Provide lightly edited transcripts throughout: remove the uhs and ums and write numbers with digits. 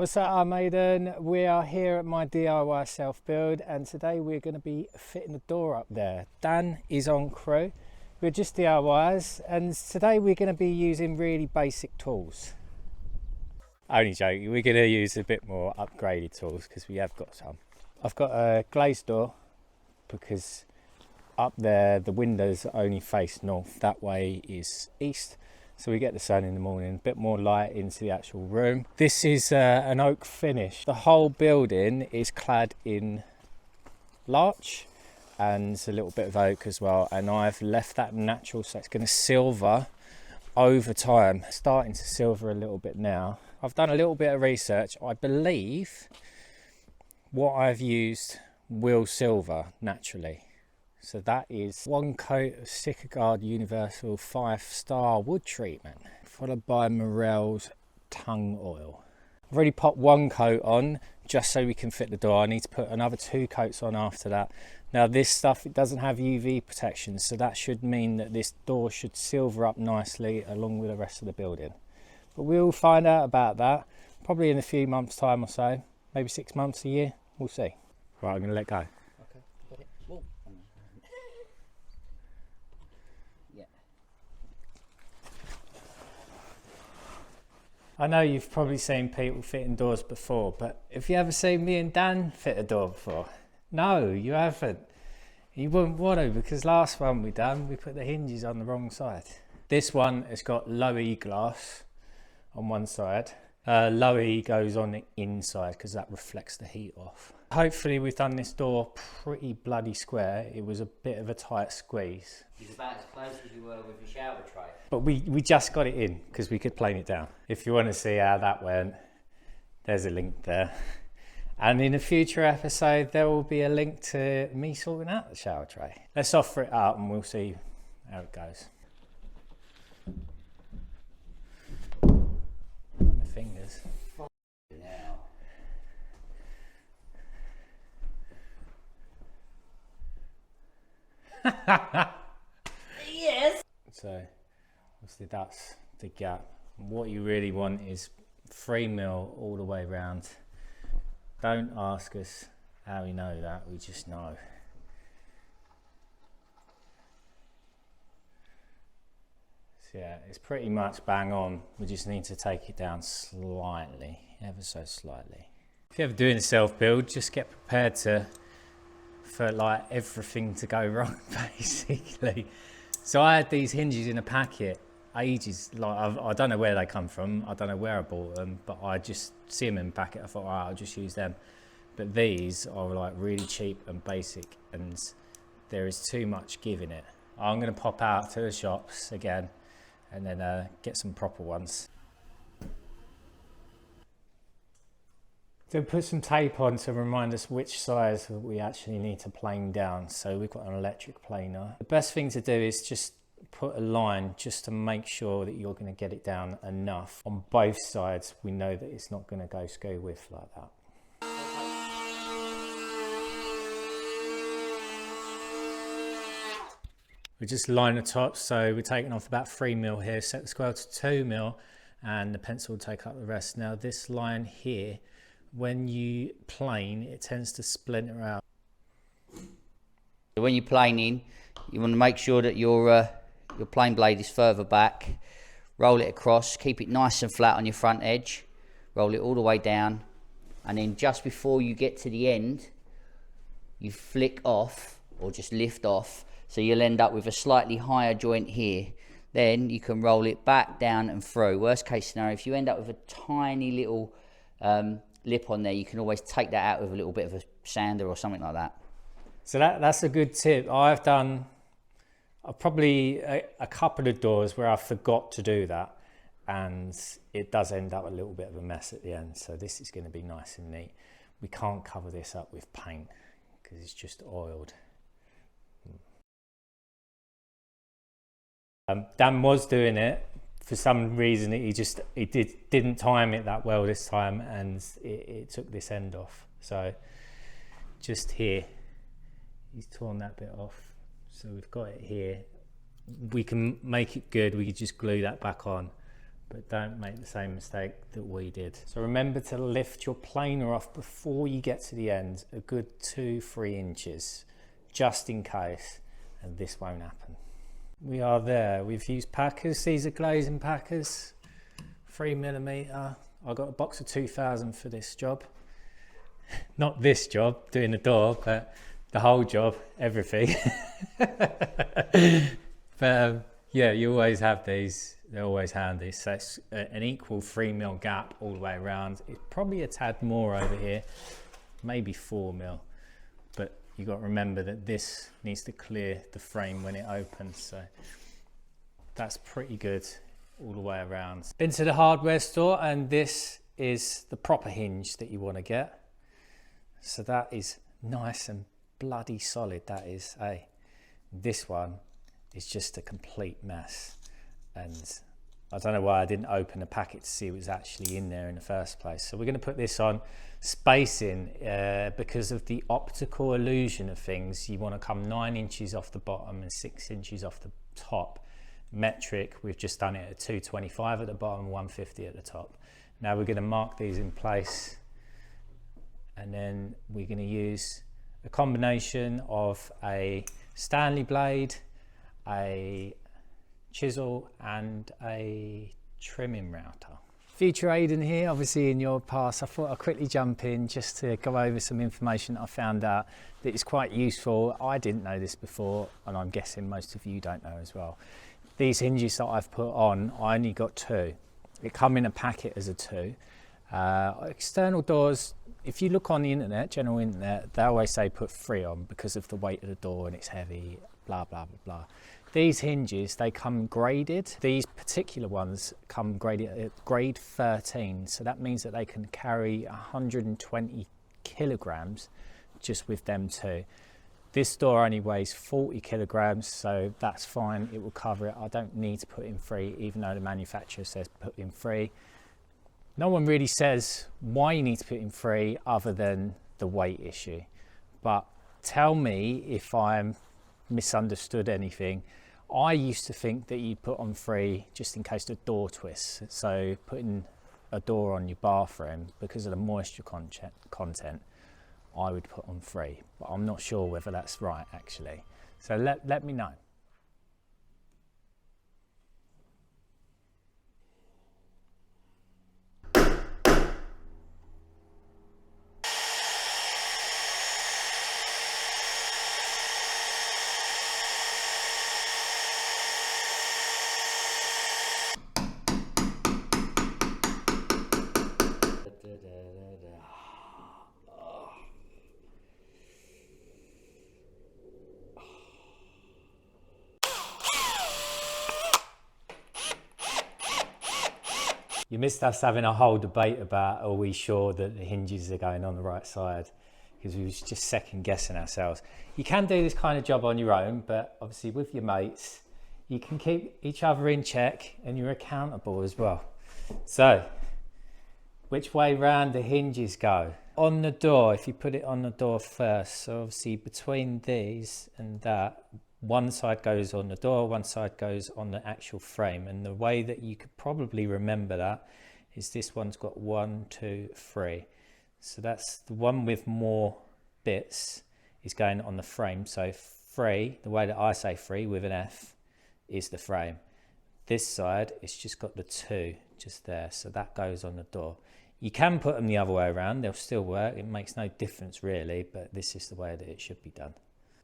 What's up, Maiden? We are here at my DIY self-build, and today we're going to be fitting the door up there. Dan is on crew. We're just DIYers, and today we're going to be using really basic tools. Only joking, we're going to use a bit more upgraded tools because we have got some. I've got a glazed door because up there the windows only face north, that way is east. So we get the sun in the morning, a bit more light into the actual room. This is an oak finish. The whole building is clad in larch and a little bit of oak as well. And I've left that natural, so it's going to silver over time. Starting to silver a little bit now. I've done a little bit of research. I believe what I've used will silver naturally. So that is 1 coat of Guard Universal 5-star wood treatment, followed by Morel's tung oil. I've already popped 1 coat on just so we can fit the door. I need to put another 2 coats on after that. Now this stuff, it doesn't have UV protection, so that should mean that this door should silver up nicely along with the rest of the building. But we'll find out about that probably in a few months' time or so, maybe 6 months, a year, we'll see. Right, I'm going to let go. I know you've probably seen people fitting doors before, but have you ever seen me and Dan fit a door before? No, you haven't. You wouldn't want to, because last one we done, we put the hinges on the wrong side. This one has got low E glass on one side. Low E goes on the inside because that reflects the heat off. Hopefully we've done this door pretty bloody square. It was a bit of a tight squeeze. It's about as close as you were with your shower tray. But we just got it in because we could plane it down. If you want to see how that went, there's a link there. And in a future episode, there will be a link to me sorting out the shower tray. Let's offer it up and we'll see how it goes. My fingers. Yes. So obviously that's the gap. What you really want is 3mm all the way around. Don't ask us how we know that, we just know. So yeah, it's pretty much bang on. We just need to take it down slightly, ever so slightly. If you're ever doing a self-build, just get prepared for like everything to go wrong basically. So I had these hinges in a packet ages, like I don't know where they come from, I don't know where I bought them, but I just see them in a packet. I thought, alright, I'll just use them. But these are like really cheap and basic, and there is too much give in it. I'm going to pop out to the shops again and then get some proper ones. So put some tape on to remind us which size we actually need to plane down. So we've got an electric planer. The best thing to do is just put a line just to make sure that you're going to get it down enough on both sides. We know that it's not going to go skew width like that. We just line the top, so we're taking off about 3mm here, set the square to 2mm, and the pencil will take up the rest. Now this line here, when you plane, it tends to splinter out. When you're planing, you want to make sure that your plane blade is further back. Roll it across, keep it nice and flat on your front edge. Roll it all the way down, and then just before you get to the end, you flick off or just lift off. So you'll end up with a slightly higher joint here. Then you can roll it back, down and through. Worst case scenario, if you end up with a tiny little lip on there, you can always take that out with a little bit of a sander or something like that. So that's a good tip. I've done probably a couple of doors where I forgot to do that, and it does end up a little bit of a mess at the end. So this is going to be nice and neat. We can't cover this up with paint because it's just oiled. Dan was doing it. For some reason he didn't time it that well this time, and it took this end off. So just here, he's torn that bit off. So we've got it here. We can make it good. We could just glue that back on, but don't make the same mistake that we did. So remember to lift your planer off before you get to the end, a good 2-3 inches, just in case, and this won't happen. We are there. We've used packers. These are glazing packers, 3mm. I got a box of 2,000 for this job. Not this job, doing the door, but the whole job, everything. But yeah, you always have these. They're always handy. So it's an equal 3mm gap all the way around. It's probably a tad more over here, maybe 4mm. But you got to remember that this needs to clear the frame when it opens. So that's pretty good all the way around. Been to the hardware store, and this is the proper hinge that you want to get. So that is nice and bloody solid, that is. Hey, this one is just a complete mess, and I don't know why I didn't open the packet to see what was actually in there in the first place. So we're going to put this on spacing because of the optical illusion of things. You want to come 9 inches off the bottom and 6 inches off the top. Metric, we've just done it at 225 at the bottom, 150 at the top. Now we're going to mark these in place, and then we're going to use a combination of a Stanley blade, a chisel, and a trimming router. Future Aidan here, obviously in your past. I thought I'd quickly jump in just to go over some information I found out that is quite useful. I didn't know this before, and I'm guessing most of you don't know as well. These hinges that I've put on, I only got 2. It come in a packet as a 2. External doors, if you look on the internet, general internet, they always say put 3 on because of the weight of the door and it's heavy, blah, blah, blah, blah. These hinges, they come graded. These particular ones come graded at grade 13. So that means that they can carry 120 kilograms just with them 2. This door only weighs 40 kilograms, so that's fine. It will cover it. I don't need to put in 3, even though the manufacturer says put in 3. No one really says why you need to put in 3 other than the weight issue. But tell me if I'm misunderstood anything. I used to think that you'd put on 3 just in case the door twists. So putting a door on your bathroom, because of the moisture content, I would put on 3, but I'm not sure whether that's right actually. So let me know. You missed us having a whole debate about, are we sure that the hinges are going on the right side? Because we was just second guessing ourselves. You can do this kind of job on your own, but obviously with your mates, you can keep each other in check and you're accountable as well. So, which way round the hinges go? On the door, if you put it on the door first, so obviously between these and that, one side goes on the door, one side goes on the actual frame. And the way that you could probably remember that is this one's got 1, 2, 3. So that's the one with more bits is going on the frame. So 3, the way that I say 3 with an F, is the frame. This side, it's just got the 2 just there. So that goes on the door. You can put them the other way around. They'll still work. It makes no difference really, but this is the way that it should be done.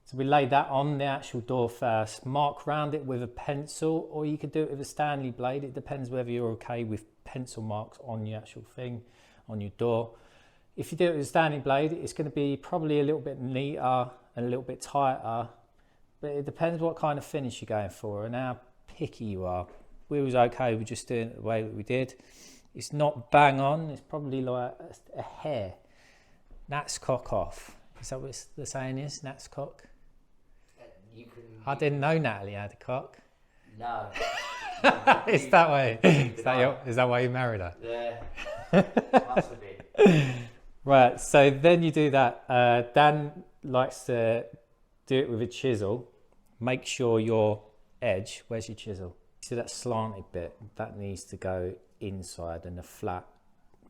So we lay that on the actual door first, mark round it with a pencil, or you could do it with a Stanley blade. It depends whether you're okay with pencil marks on the actual thing, on your door. If you do it with a Stanley blade, it's going to be probably a little bit neater and a little bit tighter, but it depends what kind of finish you're going for and how picky you are. We was okay with just doing it the way that we did. It's not bang on, it's probably like a hair. Gnat's cock off. Is that what the saying is? Gnat's cock? I didn't know Natalie had a cock. No. It's that way. Is that why you married her? Yeah. Must have been. Right, so then you do that. Dan likes to do it with a chisel. Make sure your edge, where's your chisel? See that slanted bit? That needs to go inside, and the flat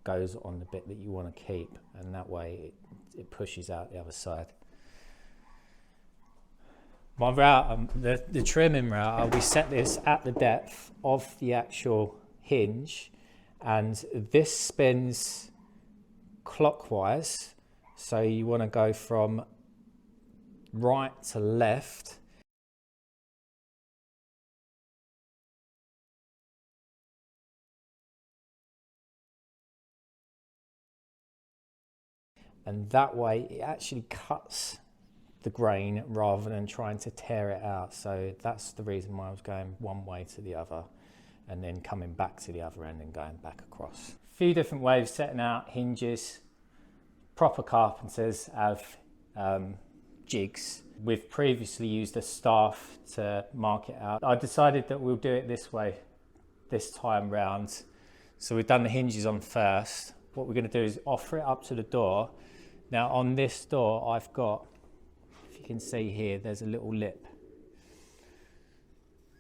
goes on the bit that you want to keep, and that way it pushes out the other side. My router, the trimming router, we set this at the depth of the actual hinge, and this spins clockwise, so you want to go from right to left. And that way it actually cuts the grain rather than trying to tear it out. So that's the reason why I was going one way to the other and then coming back to the other end and going back across. A few different ways of setting out hinges. Proper carpenters have jigs. We've previously used a staff to mark it out. I decided that we'll do it this way this time round. So we've done the hinges on first. What we're going to do is offer it up to the door. Now on this door I've got, if you can see here, there's a little lip.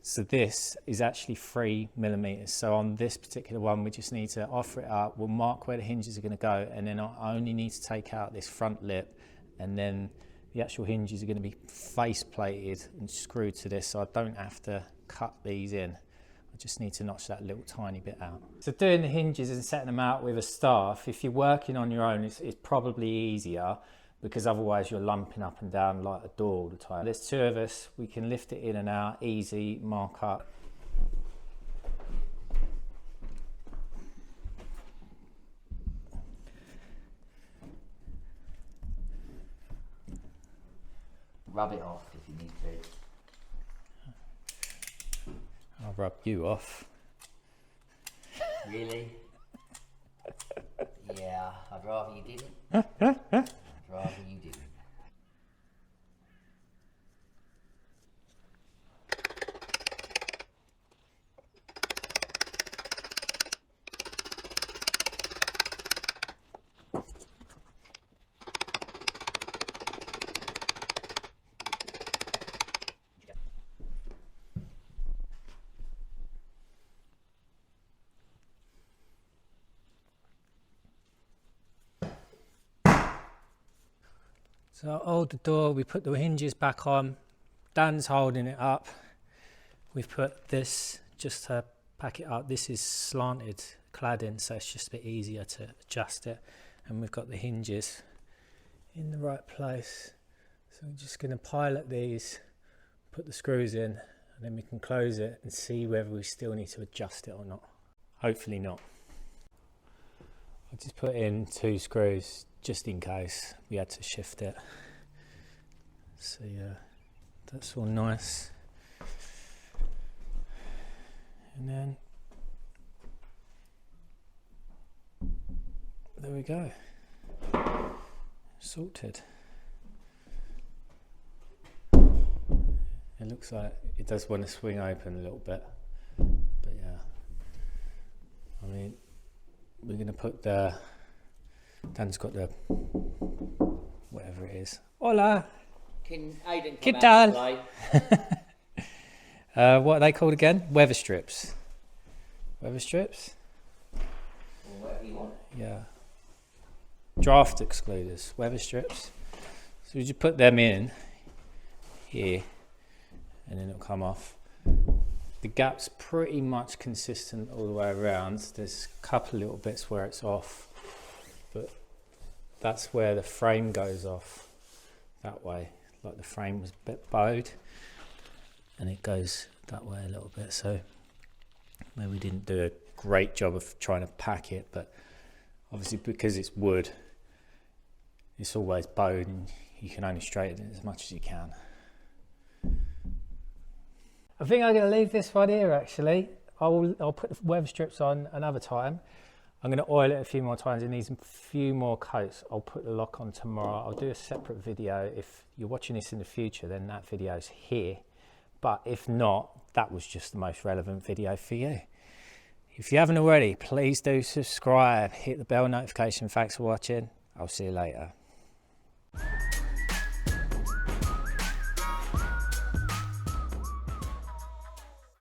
So this is actually 3mm. So on this particular one we just need to offer it up. We'll mark where the hinges are going to go, and then I only need to take out this front lip, and then the actual hinges are going to be face plated and screwed to this, so I don't have to cut these in. I just need to notch that little tiny bit out. So doing the hinges and setting them out with a staff, if you're working on your own, it's probably easier, because otherwise you're lumping up and down like a door all the time. There's two of us, we can lift it in and out, easy, mark up. Rub it off if you need to. I'll rub you off. Really? Yeah, I'd rather you didn't. I'd rather you didn't. So I hold the door, we put the hinges back on, Dan's holding it up. We've put this just to pack it up. This is slanted cladding, so it's just a bit easier to adjust it. And we've got the hinges in the right place. So we're just going to pilot these, put the screws in, and then we can close it and see whether we still need to adjust it or not. Hopefully not. I just put in 2 screws just in case we had to shift it. So yeah, that's all nice. And then there we go, sorted. It looks like it does want to swing open a little bit, but yeah, I mean, we're going to put the, Dan's got the, whatever it is. Hola! Can Aidan ¿Qué come tal? out to play? What are they called again? Weather strips. Weather strips? Or whatever you want. Yeah. Draft excluders, weather strips. So you just put them in here and then it'll come off. The gap's pretty much consistent all the way around. There's a couple of little bits where it's off, but that's where the frame goes off that way. Like the frame was a bit bowed and it goes that way a little bit. So maybe we didn't do a great job of trying to pack it, but obviously because it's wood, it's always bowed and you can only straighten it as much as you can. I think I'm going to leave this one here actually. I'll put the weather strips on another time. I'm going to oil it a few more times. It needs a few more coats. I'll put the lock on tomorrow. I'll do a separate video. If you're watching this in the future, then that video's here. But if not, that was just the most relevant video for you. If you haven't already, please do subscribe, hit the bell notification. Thanks for watching. I'll see you later.